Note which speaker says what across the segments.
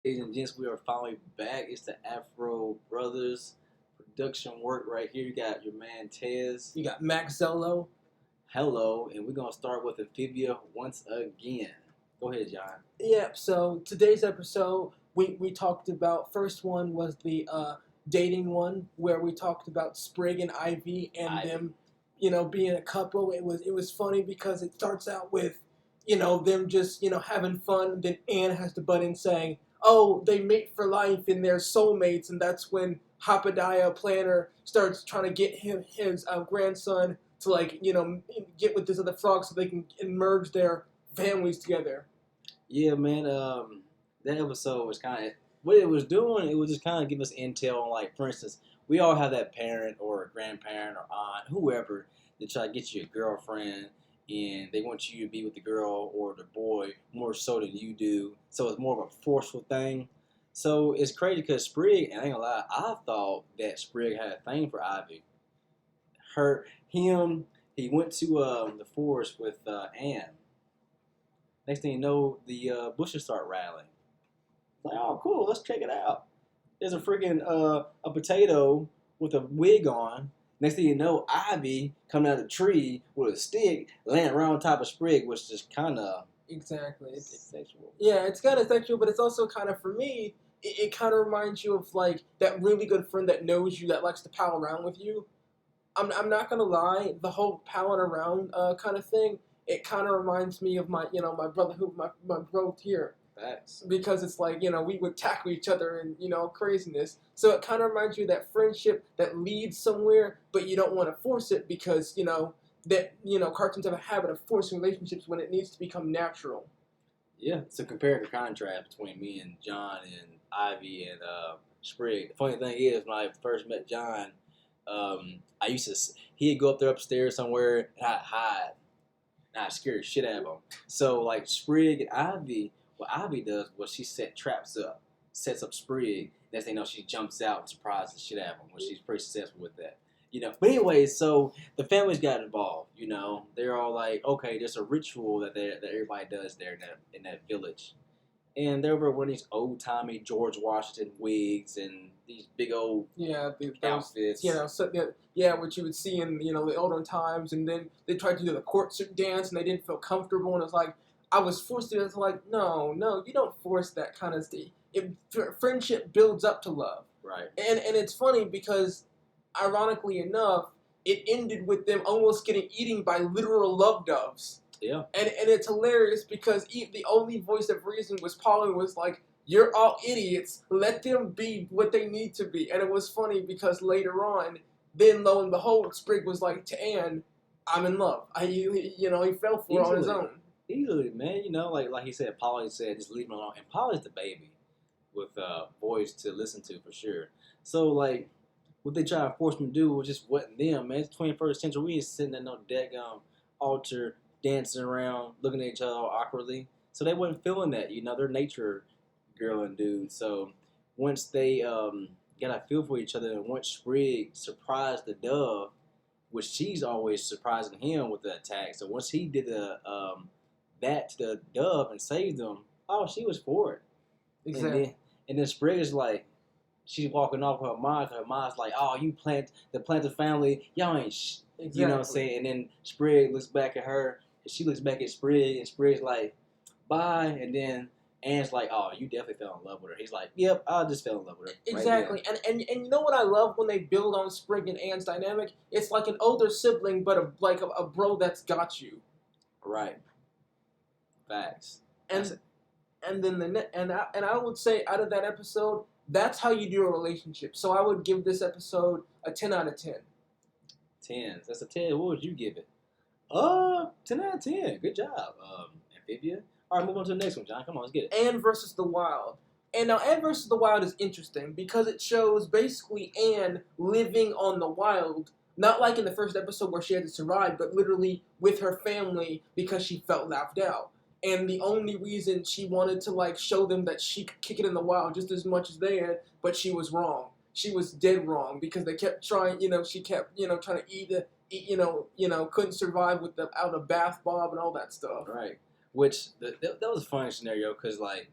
Speaker 1: Ladies and gents, we are finally back. It's the Afro Brothers production work right here. You got your man Tez.
Speaker 2: You got Max Zello.
Speaker 1: Hello, and we're gonna start with amphibia once again. Go ahead, John.
Speaker 2: Yeah, so today's episode, we talked about, first one was the dating one, where we talked about Sprig and Ivy and
Speaker 1: Ivy.
Speaker 2: them, being a couple. It was funny because it starts out with, them just, having fun. Then Anne has to butt in saying, oh, they mate for life and they're soulmates. And that's when Hopadiah Planner starts trying to get his grandson to, like, get with this other frog so they can merge their families together.
Speaker 1: Yeah, man. That episode was kind of what it was doing. It was just kind of give us intel on, like, for instance, we all have that parent or a grandparent or aunt, whoever, that try to get you a girlfriend, and they want you to be with the girl or the boy more so than you do. So it's more of a forceful thing. So it's crazy because Sprig, and I ain't gonna lie, I thought that Sprig had a thing for Ivy. Him, he went to the forest with Anne. Next thing you know, the bushes start rattling. Like, oh, cool, let's check it out. There's a freaking a potato with a wig on. Next thing you know, Ivy coming out of the tree with a stick, laying right on top of Sprig, which is kind of
Speaker 2: Exactly. It's
Speaker 1: sexual.
Speaker 2: Yeah, it's kind of sexual, but it's also kind of, for me, it kind of reminds you of, like, that really good friend that knows you, that likes to pal around with you. I'm not gonna lie, the whole palling around kind of thing, it kind of reminds me of my brother, my bro here.
Speaker 1: Facts.
Speaker 2: Because it's like, we would tackle each other and, craziness. So it kind of reminds you of that friendship that leads somewhere, but you don't want to force it because, cartoons have a habit of forcing relationships when it needs to become natural.
Speaker 1: Yeah, it's a compare and contrast between me and John and Ivy and Sprig. The funny thing is, when I first met John, I used to he'd go up there upstairs somewhere and I'd hide. And I'd scare the shit out of him. So like Sprig and Ivy, what Ivy does was she sets up Sprig. Next thing you know, she jumps out and surprises the shit out of him. When she's pretty successful with that. But anyway, so the families got involved. They're all like, okay, there's a ritual that everybody does there in that village, and there were one of these old timey George Washington wigs and these big old outfits.
Speaker 2: Which you would see in the olden times, and then they tried to do the courtship dance, and they didn't feel comfortable, and it's like I was forced to. It's like no, you don't force that kind of thing. Friendship builds up to love,
Speaker 1: right?
Speaker 2: And it's funny because, ironically enough, it ended with them almost getting eaten by literal love doves.
Speaker 1: Yeah.
Speaker 2: And it's hilarious because the only voice of reason was Polly was like, you're all idiots. Let them be what they need to be. And it was funny because later on, then lo and behold, Sprig was like to Anne, I'm in love. He fell for her on his own.
Speaker 1: Easily, man. Like he said, Polly said, just leave him alone. And Polly's the baby with boys to listen to for sure. So, like, what they try to force me to do was just wasn't them, man. It's 21st century. We ain't sitting at no daggum altar dancing around, looking at each other all awkwardly. So they wasn't feeling that, they're nature girl and dude. So once they got a feel for each other, and once Sprig surprised the dove, which she's always surprising him with the attack. So once he did that to the dove and saved them, oh, she was for it.
Speaker 2: Exactly.
Speaker 1: And then Sprig is like, she's walking off with her mom. Her mom's like, "Oh, you planted family, y'all ain't."
Speaker 2: Exactly.
Speaker 1: You know what I'm saying? And then Sprig looks back at her, and she looks back at Sprig, and Sprig's like, "Bye." And then Anne's like, "Oh, you definitely fell in love with her." He's like, "Yep, I just fell in love with her."
Speaker 2: Exactly. Right, and you know what I love when they build on Sprig and Anne's dynamic? It's like an older sibling, but a bro that's got you.
Speaker 1: Right. Facts.
Speaker 2: And then I would say, out of that episode, that's how you do a relationship. So I would give this episode a 10 out of 10.
Speaker 1: 10. That's a 10. What would you give it? 10 out of 10. Good job, Amphibia. All right, move on to the next one, John. Come on, let's get it.
Speaker 2: Anne versus the Wild. And now Anne versus the Wild is interesting because it shows basically Anne living on the wild, not like in the first episode where she had to survive, but literally with her family because she felt left out. And the only reason she wanted to, like, show them that she could kick it in the wild just as much as they had, but she was wrong. She was dead wrong because they kept trying, she kept, trying to eat, couldn't survive without a bath bomb and all that stuff.
Speaker 1: Right. Which, that was a funny scenario because, like,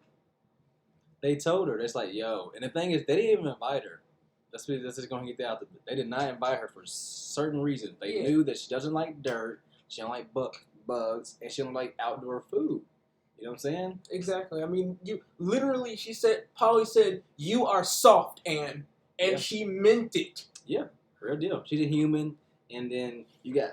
Speaker 1: They told her, it's like, yo. And the thing is, they didn't even invite her. That's just going to get that out. They did not invite her for certain reasons. They knew that she doesn't like dirt, she don't like bugs, and she don't like outdoor food. You know what I'm saying?
Speaker 2: Exactly. I mean, you literally, Polly said, "You are soft, Anne," and she meant it.
Speaker 1: Yeah, real deal. She's a human, and then you got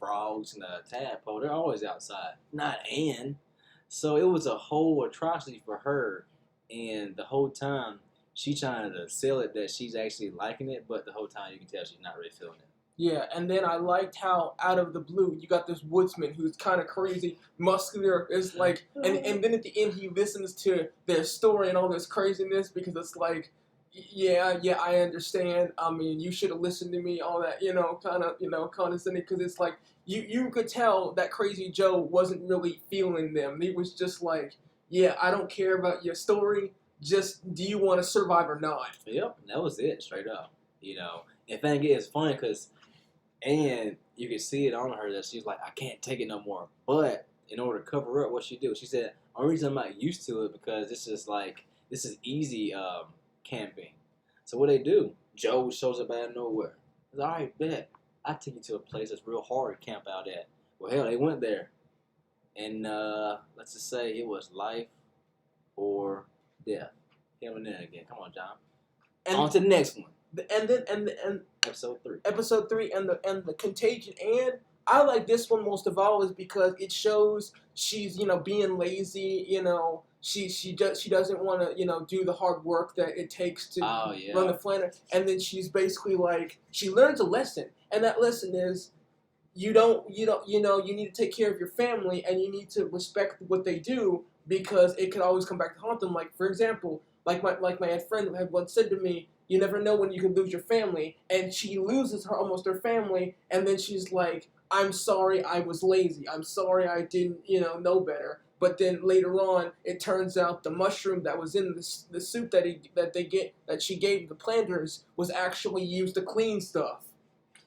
Speaker 1: frogs and the tadpole. They're always outside. Not Anne. So it was a whole atrocity for her, and the whole time she's trying to sell it that she's actually liking it, but the whole time you can tell she's not really feeling it.
Speaker 2: Yeah, and then I liked how out of the blue you got this woodsman who's kind of crazy, muscular. It's like, and then at the end he listens to their story and all this craziness because it's like, yeah, I understand. I mean, you should have listened to me. All that, kind of condescending because it's like you could tell that Crazy Joe wasn't really feeling them. He was just like, yeah, I don't care about your story. Just do you want to survive or not?
Speaker 1: Yep, that was it, straight up. And thing is, funny because. And you can see it on her that she's like, I can't take it no more. But in order to cover up what she do, she said, only reason I'm not used to it because this is easy camping. So what they do, Joe shows up out of nowhere. He's like, all right, bet. I take you to a place that's real hard to camp out at. Well, hell, they went there. And let's just say it was life or death. Him and then again. Come on, John. And on to the next one.
Speaker 2: And
Speaker 1: episode 3.
Speaker 2: Episode 3 and the contagion. And I like this one most of all is because it shows she's being lazy. She doesn't want to do the hard work that it takes to run the flanner. And then she's basically like she learns a lesson, and that lesson is you need to take care of your family and you need to respect what they do because it could always come back to haunt them. Like for example, like my friend had once said to me. You never know when you can lose your family. And she loses her family. And then she's like, I'm sorry I was lazy. I'm sorry I didn't, know better. But then later on, it turns out the mushroom that was in the soup that she gave the planters was actually used to clean stuff.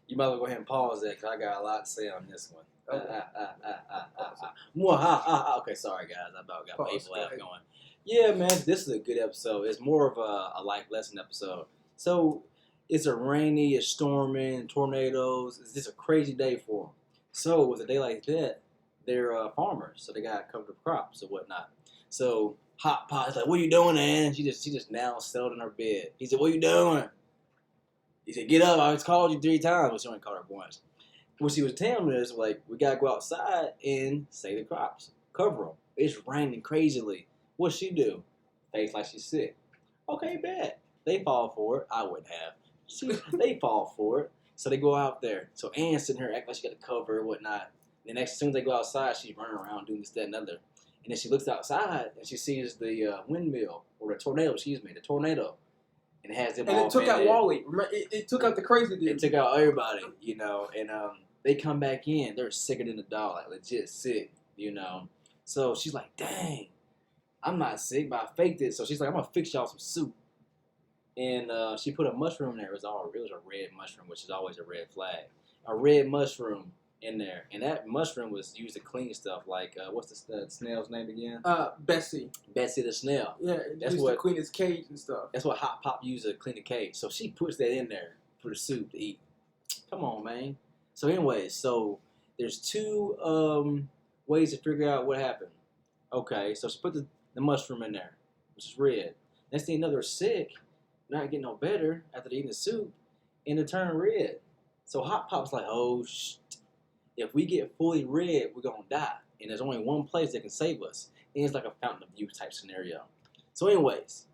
Speaker 1: You might as well go ahead and pause that because I got a lot to say on this one. Okay. Okay, sorry guys. I about got my evil laugh going. Yeah, man, this is a good episode. It's more of a life lesson episode. So it's a rainy, it's storming, tornadoes. It's just a crazy day for them. So with a day like that, they're farmers, so they got covered with crops and whatnot. So Hot Pot's like, "What are you doing, Ann?" She just now settled in her bed. He said, "What are you doing?" He said, "Get up! I just called you 3 times." Well, she only called her once. What she was telling me is like, we gotta go outside and save the crops, cover them. It's raining crazily. What'd she do? Face like she's sick. Okay, bet. They fall for it. I wouldn't have. They fall for it. So they go out there. So Anne's sitting here acting like she got a cover and whatnot. And then as soon as they go outside, she's running around doing this, that, and other. And then she looks outside and she sees the windmill, or the tornado, the tornado. And it has them all.
Speaker 2: And it took out Wally. It took out the crazy dude.
Speaker 1: It took out everybody, And they come back in. They're sicker than a dog, like legit sick, So she's like, dang. I'm not sick, but I faked it. So she's like, I'm going to fix y'all some soup. And she put a mushroom there. It was a red mushroom, which is always a red flag. A red mushroom in there. And that mushroom was used to clean stuff like, what's the snail's name again?
Speaker 2: Bessie.
Speaker 1: Bessie the snail.
Speaker 2: Yeah, that's used to clean his cage and stuff.
Speaker 1: That's what Hot Pop used to clean the cage. So she puts that in there for the soup to eat. Come on, man. So anyways, there's 2 ways to figure out what happened. Okay, so she put the mushroom in there, which is red. Next thing you know, they're sick, not getting no better after they eating the soup, and it turned red. So Hot Pop's like, oh, if we get fully red, we're going to die. And there's only one place that can save us. And it's like a fountain of youth type scenario. So anyways,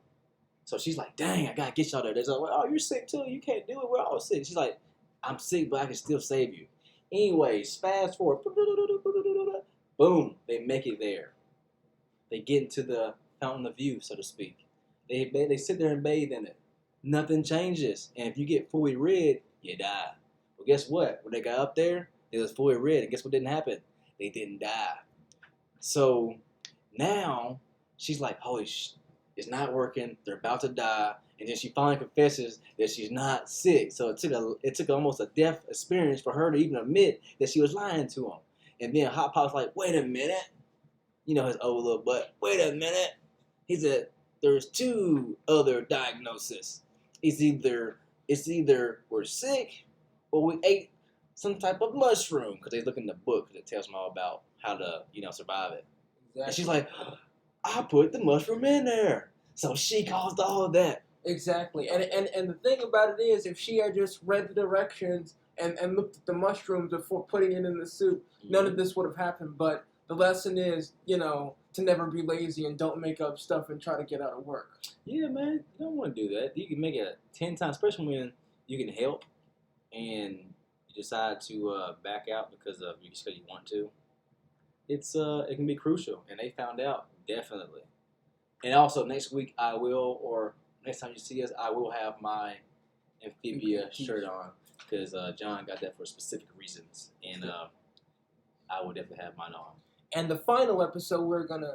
Speaker 1: so she's like, dang, I got to get y'all there. They're like, oh, you're sick too. You can't do it. We're all sick. She's like, I'm sick, but I can still save you. Anyways, fast forward. Boom, they make it there. They get into the fountain of youth, so to speak. They sit there and bathe in it. Nothing changes. And if you get fully red, you die. Well, guess what? When they got up there, they was fully red. And guess what didn't happen? They didn't die. So now she's like, holy shit, it's not working. They're about to die. And then she finally confesses that she's not sick. So it took almost a death experience for her to even admit that she was lying to him. And then Hot Pop's like, wait a minute. His old little butt. Wait a minute. He said, there's two other diagnoses. It's either we're sick or we ate some type of mushroom because they look in the book that tells them all about how to survive it.
Speaker 2: Exactly.
Speaker 1: And she's like, I put the mushroom in there, so she caused all of that.
Speaker 2: Exactly. And the thing about it is, if she had just read the directions and looked at the mushrooms before putting it in the soup, none of this would have happened. But the lesson is, to never be lazy and don't make up stuff and try to get out of work.
Speaker 1: Yeah, man, you don't want to do that. You can make it 10 times, especially when you can help and you decide to back out because you want to. It can be crucial, and they found out definitely. And also next week or next time you see us, I will have my amphibia shirt on because John got that for specific reasons, and I will definitely have mine on.
Speaker 2: And the final episode we're gonna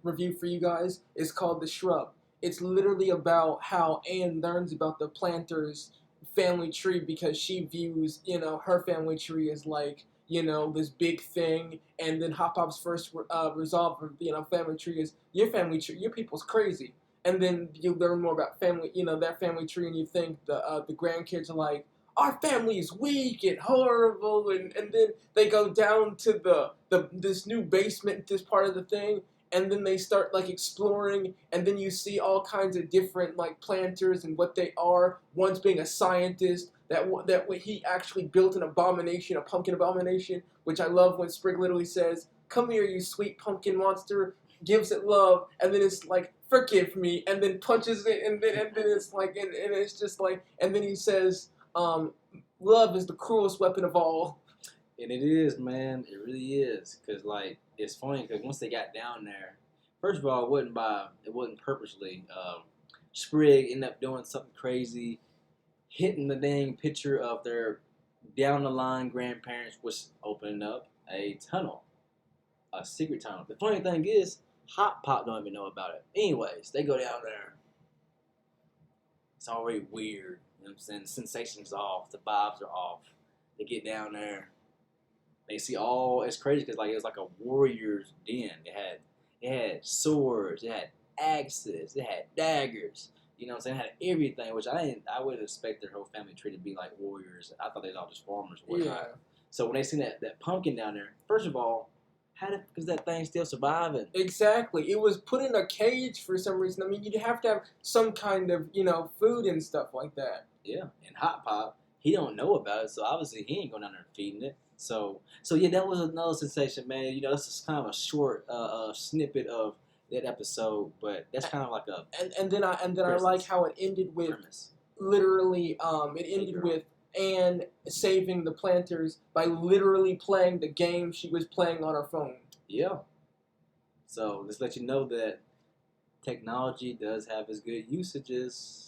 Speaker 2: review for you guys is called The Shrub. It's literally about how Anne learns about the planter's family tree because she views, her family tree as like, this big thing. And then Hop Pop's first resolve of, family tree is your family tree, your people's crazy. And then you learn more about family, their family tree, and you think the grandkids are like, our family is weak and horrible, and then they go down to this new basement, this part of the thing, and then they start like exploring, and then you see all kinds of different like planters and what they are. One's being a scientist that he actually built an abomination, a pumpkin abomination, which I love when Sprig literally says, "Come here, you sweet pumpkin monster," gives it love, and then it's like, "Forgive me," and then punches it, and then it's like, and it's just like, and then he says, love is the cruelest weapon of all.
Speaker 1: And it is, man. It really is. Because, it's funny because once they got down there, first of all, it wasn't purposely. Sprig ended up doing something crazy, hitting the dang picture of their down the line grandparents, which opened up a tunnel, a secret tunnel. The funny thing is, Hot Pot don't even know about it. Anyways, they go down there. It's already weird. You know what I'm saying? The sensation's off. The vibes are off. They get down there. They see it's crazy because it was like a warrior's den. It had swords. It had axes. It had daggers. You know what I'm saying? It had everything, which I would expect their whole family tree to be like warriors. I thought they were all just farmers or whatnot. Yeah. So when they seen that pumpkin down there, first of all, because that thing still surviving?
Speaker 2: Exactly. It was put in a cage for some reason. I mean, you'd have to have some kind of, food and stuff like that.
Speaker 1: Yeah. And Hot Pot, he don't know about it, so obviously he ain't going down there and feeding it. So yeah, that was another sensation, man. This is kind of a short snippet of that episode, but that's kind of like a
Speaker 2: and then I like how it ended with premise. Literally it ended with Anne saving the planters by literally playing the game she was playing on her phone.
Speaker 1: Yeah. So just let you know that technology does have its good usages.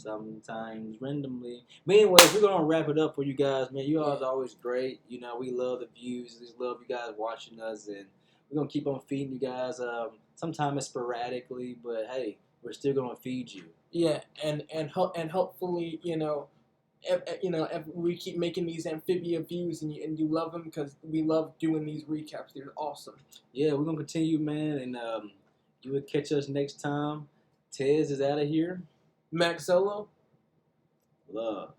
Speaker 1: Sometimes randomly. But anyways, we're going to wrap it up for you guys, man. You all are always great. We love the views. We just love you guys watching us. And we're going to keep on feeding you guys. Sometimes sporadically. But, hey, we're still going to feed you.
Speaker 2: Yeah, and hopefully, if we keep making these amphibia views and you love them because we love doing these recaps. They're awesome.
Speaker 1: Yeah, we're going to continue, man. And you will catch us next time. Tez is out of here.
Speaker 2: Max Solo.
Speaker 1: Love.